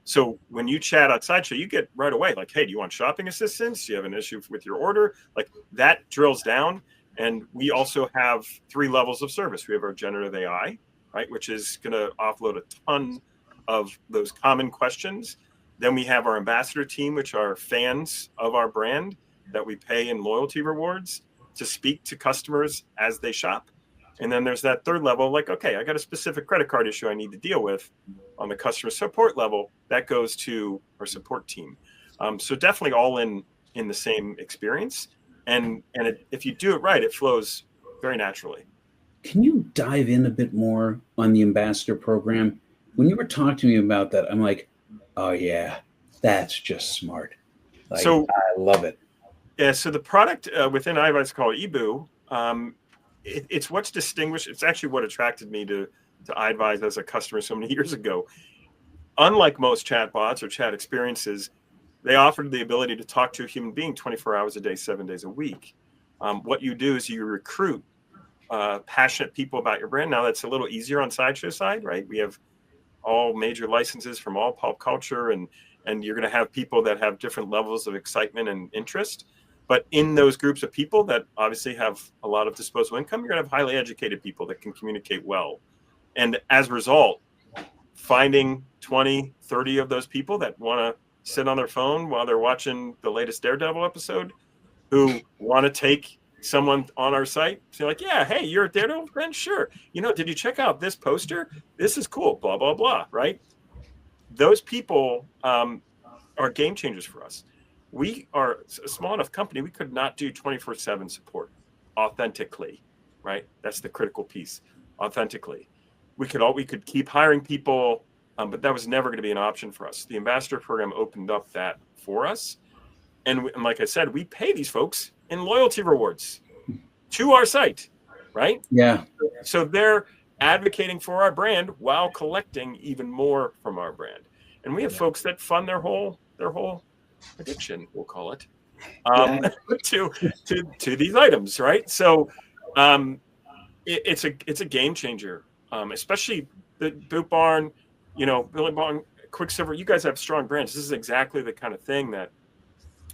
So when you chat on Sideshow, you get right away like, hey, do you want shopping assistance? Do you have an issue with your order? Like that drills down. And we also have 3 levels of service. We have our generative AI, right, which is going to offload a ton of those common questions. Then we have our ambassador team, which are fans of our brand that we pay in loyalty rewards to speak to customers as they shop. And then there's that 3rd level, like, okay, I got a specific credit card issue I need to deal with on the customer support level. That goes to our support team. So definitely all in the same experience. And if you do it right, it flows very naturally. Can you dive in a bit more on the ambassador program? When you were talking to me about that, I'm like, oh yeah, that's just smart. Like, So I love it. yeah, so the product within iAdvise is called eBoo. It's what's distinguished. It's actually what attracted me to iAdvise as a customer so many years ago. Unlike most chatbots or chat experiences, they offered the ability to talk to a human being 24 hours a day, 7 days a week. What you do is you recruit passionate people about your brand. Now that's a little easier on Sideshow side, right? We have all major licenses from all pop culture, and you're going to have people that have different levels of excitement and interest. But in those groups of people that obviously have a lot of disposable income, you're going to have highly educated people that can communicate well. And as a result, finding 20, 30 of those people that want to sit on their phone while they're watching the latest Daredevil episode, who want to take someone on our site, say like, yeah, hey, you're a Daredevil friend? Sure. Did you check out this poster? This is cool, blah, blah, blah, right? Those people are game changers for us. We are a small enough company, we could not do 24/7 support authentically, right? That's the critical piece, authentically. We could keep hiring people, but that was never going to be an option for us. The ambassador program opened up that for us. And like I said, we pay these folks in loyalty rewards to our site, right? Yeah. So they're advocating for our brand while collecting even more from our brand. And we have folks that fund their whole addiction, we'll call it, to these items, right? So it's a game changer, especially the Boot Barn, Billy Bong, Quicksilver. You guys have strong brands. This is exactly the kind of thing that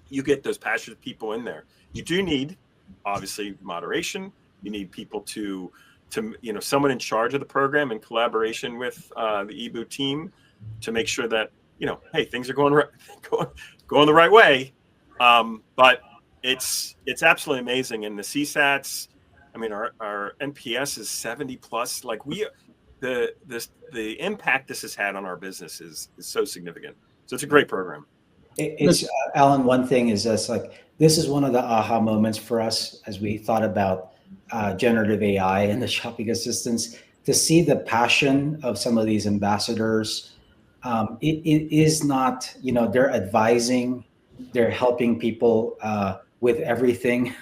you get those passionate people in there. You do need, obviously, moderation. You need people to someone in charge of the program in collaboration with the eBoo team to make sure that hey, things are going the right way. But it's absolutely amazing. And the CSATs, I mean, our NPS is 70 plus. Like the impact this has had on our business is so significant. So it's a great program. It's Alan. One thing is this: like this is one of the aha moments for us as we thought about generative AI and the shopping assistants. To see the passion of some of these ambassadors, it is not. They're advising, they're helping people with everything.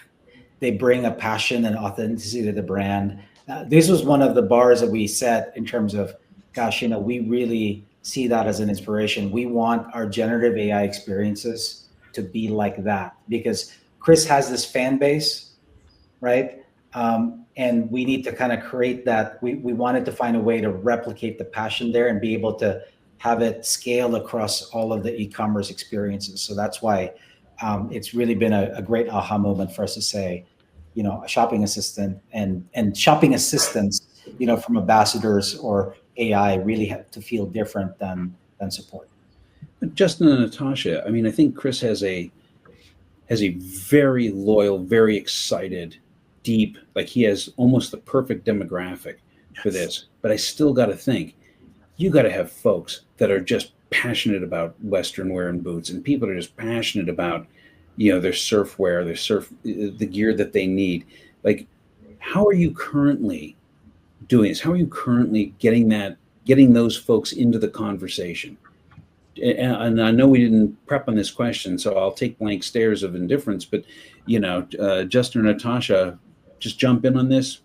They bring a passion and authenticity to the brand. This was one of the bars that we set in terms of, gosh, we really see that as an inspiration. We want our generative AI experiences to be like that because Chris has this fan base, right? And we need to kind of create that. We wanted to find a way to replicate the passion there and be able to have it scale across all of the e-commerce experiences. So that's why it's really been a great aha moment for us to say, a shopping assistant and shopping assistants, from ambassadors or AI really have to feel different than support. Justin and Natasha, I mean, I think Chris has a very loyal, very excited, deep, like he has almost the perfect demographic for this. But I still got to think, you got to have folks that are just passionate about Western wear and boots, and people are just passionate about, their surf wear, the gear that they need. Like, how are you currently doing this? How are you currently getting those folks into the conversation? And I know we didn't prep on this question, so I'll take blank stares of indifference. But Justin or Natasha, just jump in on this.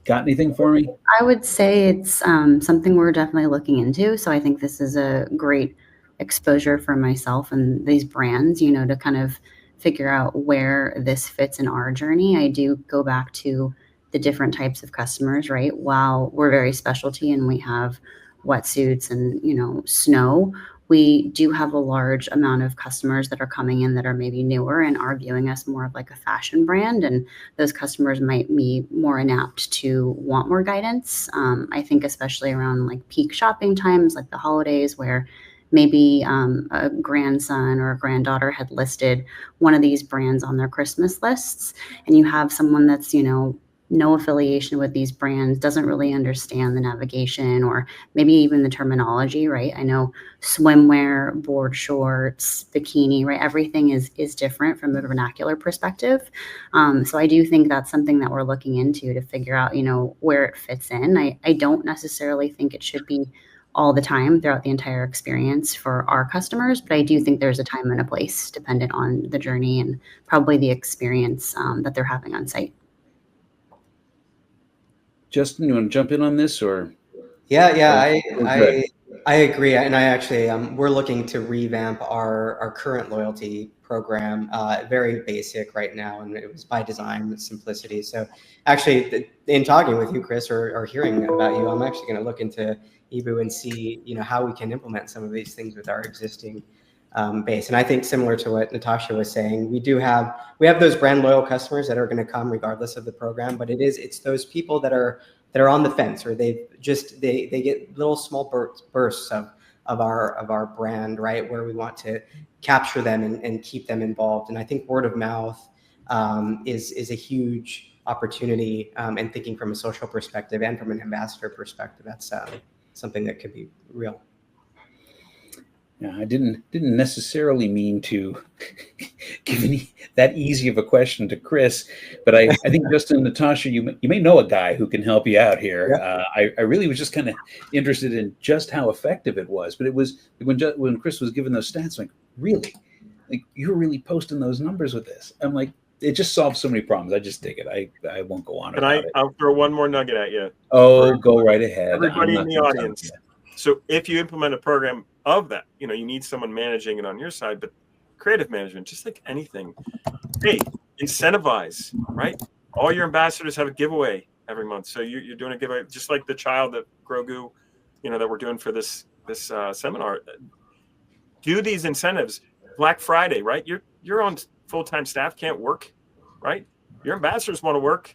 Got anything for me? I would say it's something we're definitely looking into. So I think this is a great exposure for myself and these brands, to kind of figure out where this fits in our journey. I do go back to the different types of customers, right? While we're very specialty and we have wetsuits and, snow, we do have a large amount of customers that are coming in that are maybe newer and are viewing us more of like a fashion brand. And those customers might be more inapt to want more guidance. I think especially around like peak shopping times, like the holidays, where maybe a grandson or a granddaughter had listed one of these brands on their Christmas lists, and you have someone that's, no affiliation with these brands, doesn't really understand the navigation or maybe even the terminology, right? I know swimwear, board shorts, bikini, right? Everything is different from a vernacular perspective. So I do think that's something that we're looking into to figure out, where it fits in. I don't necessarily think it should be all the time throughout the entire experience for our customers, but I do think there's a time and a place dependent on the journey and probably the experience that they're having on site. Justin, you want to jump in on this, or? I agree, and I actually we're looking to revamp our current loyalty program. Very basic right now, and it was by design with simplicity. So, actually, in talking with you, Chris, or hearing about you, I'm actually going to look into eBoo and see how we can implement some of these things with our existing base. And I think similar to what Natasha was saying, we have those brand loyal customers that are going to come regardless of the program, but it's those people that are on the fence, or they get little small bursts of our brand, right, where we want to capture them and keep them involved. And I think word of mouth is a huge opportunity, and thinking from a social perspective and from an ambassador perspective, that's something that could be real. Yeah, I didn't necessarily mean to give that easy of a question to Chris, but I think Justin and Natasha, you may know a guy who can help you out here. Yeah. I really was just kind of interested in just how effective it was, but it was when Chris was giving those stats, like, really, like, you're really posting those numbers with this. I'm like, it just solves so many problems. I just dig it. I won't go on about it. I'll throw one more nugget at you. Oh, go right ahead. Everybody in the audience. So if you implement a program of that, you need someone managing it on your side, but creative management, just like anything. Hey, incentivize, right? All your ambassadors have a giveaway every month. So you're doing a giveaway, just like the child that Grogu, that we're doing for this seminar. Do these incentives. Black Friday, right? You're on full-time staff, can't work, right? Your ambassadors want to work.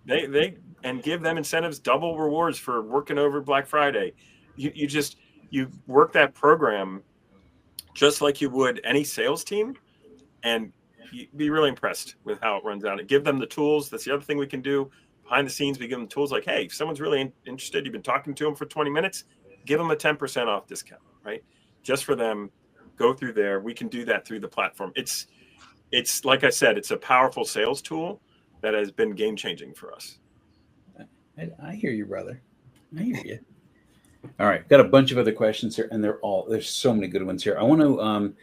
They and give them incentives, double rewards for working over Black Friday. You work that program just like you would any sales team, and you'd be really impressed with how it runs out. And give them the tools. That's the other thing we can do behind the scenes. We give them tools like, hey, if someone's really interested, you've been talking to them for 20 minutes, give them a 10% off discount, right? Just for them, go through there. We can do that through the platform. It's like I said, it's a powerful sales tool that has been game-changing for us. I hear you, brother. I hear you. All right, got a bunch of other questions here, and there's so many good ones here. I want to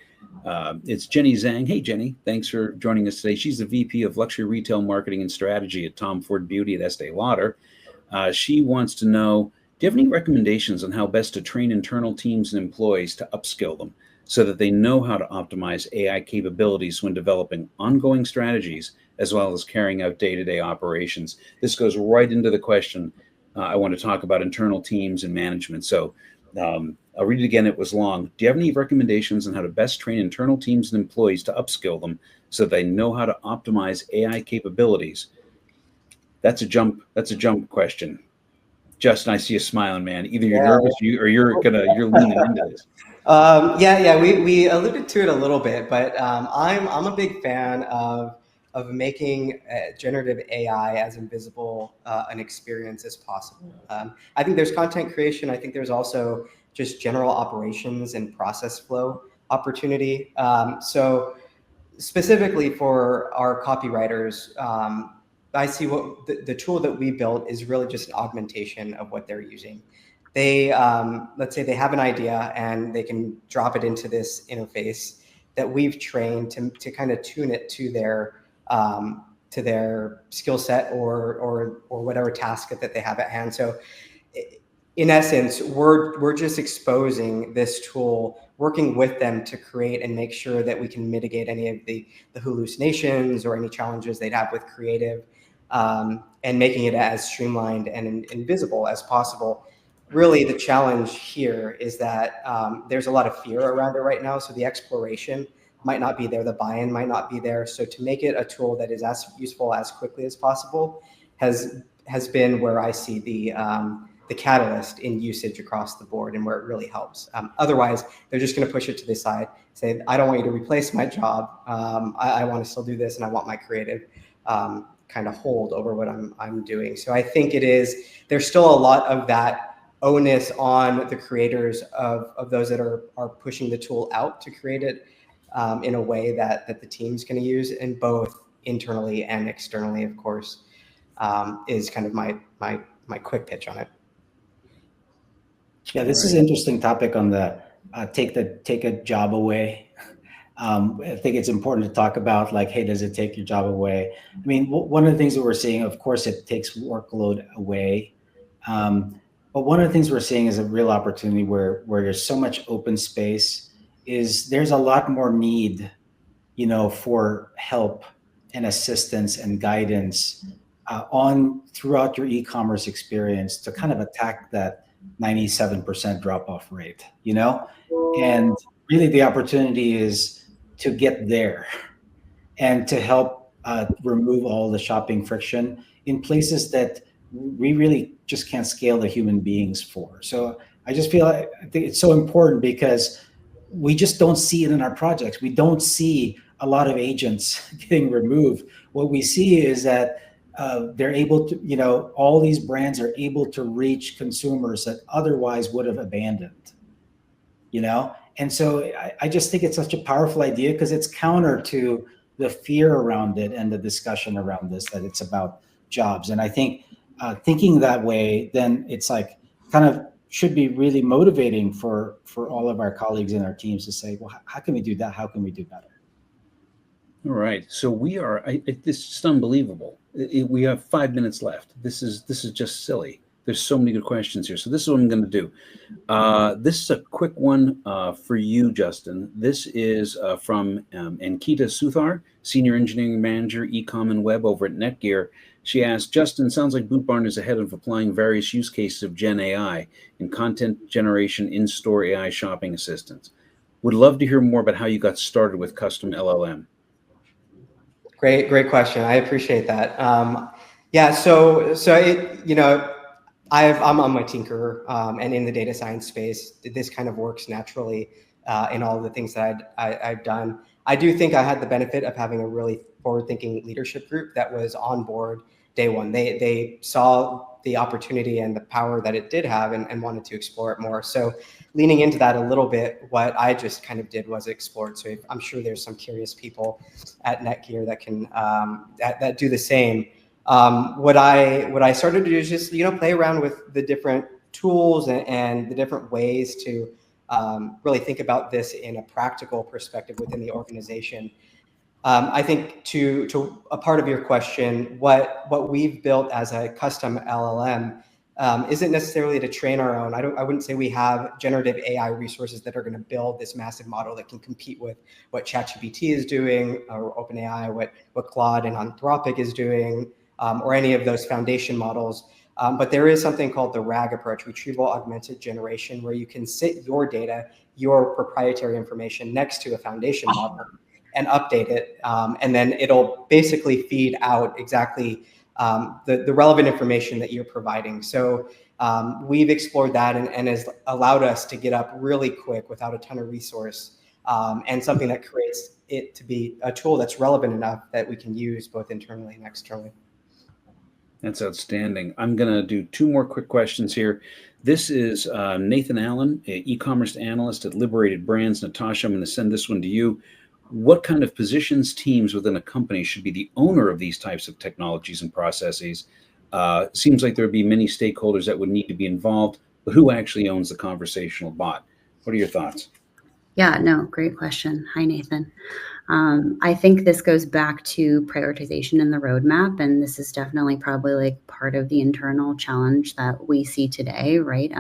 It's Jenny Zhang. Hey, Jenny, thanks for joining us today. She's the VP of Luxury Retail Marketing and Strategy at Tom Ford Beauty at Estee Lauder. She wants to know, do you have any recommendations on how best to train internal teams and employees to upskill them so that they know how to optimize AI capabilities when developing ongoing strategies as well as carrying out day-to-day operations? This goes right into the question I want to talk about internal teams and management. So I'll read it again. It was long. Do you have any recommendations on how to best train internal teams and employees to upskill them so they know how to optimize AI capabilities? That's a jump question. Justin, I see you smiling, man. Either you're nervous or you're leaning into this. We alluded to it a little bit, but I'm a big fan of making generative AI as invisible an experience as possible. I think there's content creation. I think there's also just general operations and process flow opportunity. So specifically for our copywriters, I see what the tool that we built is really just an augmentation of what they're using. They, let's say they have an idea and they can drop it into this interface that we've trained to kind of tune it to their skill set or whatever task that they have at hand. So in essence, we're just exposing this tool, working with them to create and make sure that we can mitigate any of the hallucinations or any challenges they'd have with creative, and making it as streamlined and invisible as possible. Really, the challenge here is that there's a lot of fear around it right now. So the exploration might not be there, the buy-in might not be there. So to make it a tool that is as useful as quickly as possible has been where I see the catalyst in usage across the board and where it really helps. Otherwise, they're just going to push it to the side, say, I don't want you to replace my job. I want to still do this, and I want my creative kind of hold over what I'm doing. So I think there's still a lot of that onus on the creators of those that are pushing the tool out to create it in a way that the team's going to use, and both internally and externally, of course, is kind of my quick pitch on it. Yeah, this is an interesting topic on the take a job away. I think it's important to talk about, like, hey, does it take your job away? I mean, one of the things that we're seeing, of course, it takes workload away. But one of the things we're seeing is a real opportunity where there's so much open space, there's a lot more need, for help and assistance and guidance throughout your e-commerce experience to kind of attack that 97% drop-off rate, and really the opportunity is to get there and to help remove all the shopping friction in places that we really just can't scale the human beings for. So I just feel I think it's so important because we just don't see it in our projects. We don't see a lot of agents getting removed. What we see is that they're able to, all these brands are able to reach consumers that otherwise would have abandoned, And so I just think it's such a powerful idea because it's counter to the fear around it and the discussion around this, that it's about jobs. And I think thinking that way, then it's like kind of should be really motivating for all of our colleagues and our teams to say, well, how can we do that? How can we do better? All right. So this is just unbelievable. We have 5 minutes left. This is just silly. There's so many good questions here. So this is what I'm going to do. This is a quick one for you, Justin. This is from Ankita Suthar, Senior Engineering Manager, Ecom and Web over at Netgear. She asked, Justin, sounds like Boot Barn is ahead of applying various use cases of Gen AI in content generation in-store AI shopping assistants. Would love to hear more about how you got started with custom LLM. Great question. I appreciate that. So I'm a tinkerer, and in the data science space, this kind of works naturally in all of the things that I've done. I do think I had the benefit of having a really forward-thinking leadership group that was on board day one. They saw the opportunity and the power that it did have and wanted to explore it more. So leaning into that a little bit, what I just kind of did was explore it. So I'm sure there's some curious people at Netgear that can that do the same. What I started to do is just play around with the different tools and the different ways to really think about this in a practical perspective within the organization. I think to a part of your question, what we've built as a custom LLM isn't necessarily to train our own. I wouldn't say we have generative AI resources that are going to build this massive model that can compete with what ChatGPT is doing, or OpenAI, what Claude and Anthropic is doing, or any of those foundation models. But there is something called the RAG approach, retrieval augmented generation, where you can sit your data, your proprietary information next to a foundation model and update it. And then it'll basically feed out exactly the relevant information that you're providing. So we've explored that and has allowed us to get up really quick without a ton of resource, and something that creates it to be a tool that's relevant enough that we can use both internally and externally. That's outstanding. I'm going to do two more quick questions here. This is Nathan Allen, an e-commerce analyst at Liberated Brands. Natasha, I'm going to send this one to you. What kind of positions, teams within a company should be the owner of these types of technologies and processes? Seems like there would be many stakeholders that would need to be involved, but who actually owns the conversational bot? What are your thoughts? Yeah, no, great question. Hi, Nathan. I think this goes back to prioritization in the roadmap, and this is definitely probably like part of the internal challenge that we see today, right?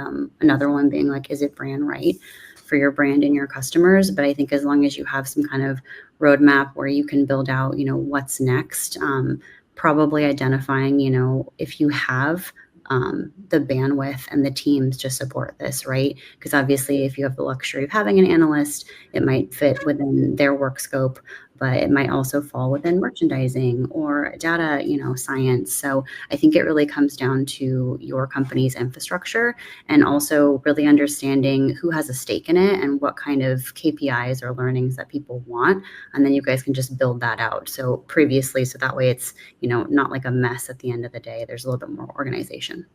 Another one being like, is it brand right for your brand and your customers? But I think as long as you have some kind of roadmap where you can build out, what's next, probably identifying, if you have the bandwidth and the teams to support this, right? Because obviously, if you have the luxury of having an analyst, it might fit within their work scope, but it might also fall within merchandising or data, science. So I think it really comes down to your company's infrastructure and also really understanding who has a stake in it and what kind of KPIs or learnings that people want. And then you guys can just build that out. So that way it's, not like a mess at the end of the day. There's a little bit more organization.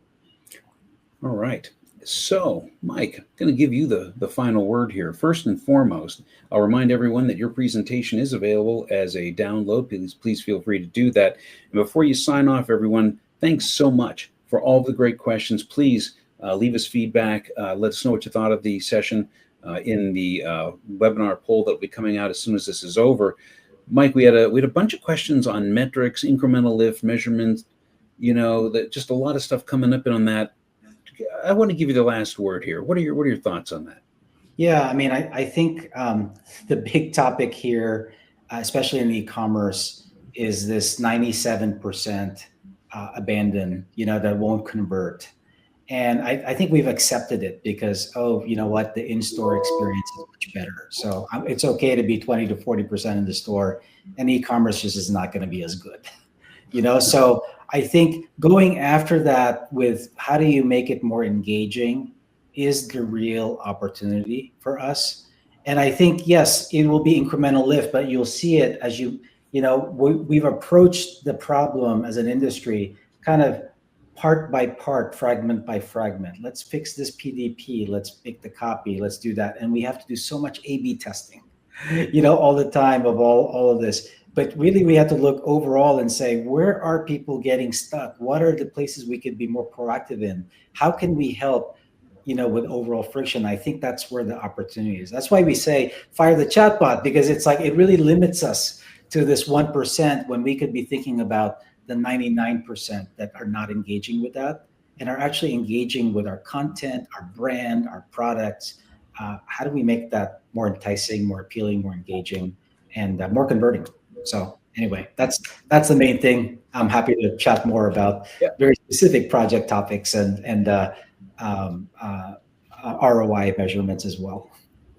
All right. So, Mike, I'm going to give you the final word here. First and foremost, I'll remind everyone that your presentation is available as a download. Please feel free to do that. And before you sign off, everyone, thanks so much for all the great questions. Please leave us feedback. Let us know what you thought of the session in the webinar poll that will be coming out as soon as this is over. Mike, we had a bunch of questions on metrics, incremental lift, measurements, that just a lot of stuff coming up on that. I want to give you the last word here. What are your thoughts on that? Yeah, I mean, I think the big topic here, especially in e-commerce, is this 97% abandon, that won't convert. And I think we've accepted it because, you know what, the in-store experience is much better. So it's okay to be 20 to 40% in the store, and e-commerce just is not going to be as good. So I think going after that with how do you make it more engaging is the real opportunity for us. And I think, yes, it will be incremental lift, but you'll see it as we've approached the problem as an industry kind of part by part, fragment by fragment. Let's fix this PDP. Let's pick the copy. Let's do that. And we have to do so much A/B testing, all the time of all of this. But really, we have to look overall and say, where are people getting stuck? What are the places we could be more proactive in? How can we help, with overall friction? I think that's where the opportunity is. That's why we say fire the chatbot, because it's like it really limits us to this 1% when we could be thinking about the 99% that are not engaging with that and are actually engaging with our content, our brand, our products. How do we make that more enticing, more appealing, more engaging, and more converting? So anyway, that's the main thing. I'm happy to chat more about very specific project topics and ROI measurements as well.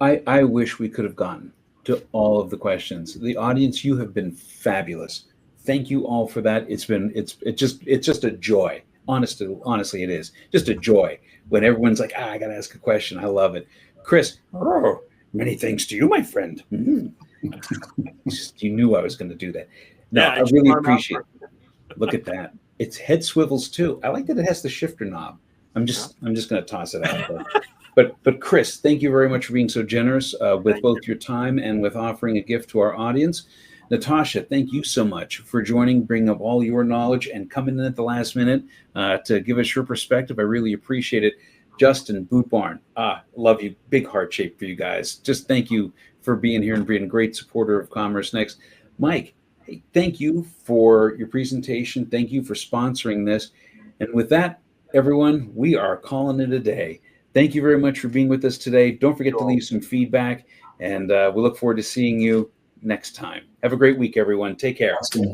I wish we could have gotten to all of the questions. The audience, you have been fabulous. Thank you all for that. It's just a joy. Honestly, it is just a joy when everyone's like, I gotta ask a question. I love it. Chris, many thanks to you, my friend. You knew I was going to do that. No, I really appreciate it. Look at that. Its head swivels too. I like that it has the shifter knob. I'm just going to toss it out. But Chris, thank you very much for being so generous with both your time and with offering a gift to our audience. Natasha, thank you so much for joining, bringing up all your knowledge and coming in at the last minute to give us your perspective. I really appreciate it. Justin, Boot Barn, love you. Big heart shape for you guys. Just thank you for being here and being a great supporter of Commerce Next. Mike, hey, thank you for your presentation. Thank you for sponsoring this. And with that, everyone, we are calling it a day. Thank you very much for being with us today. Don't forget to leave some feedback, and we look forward to seeing you next time. Have a great week, everyone. Take care. Awesome.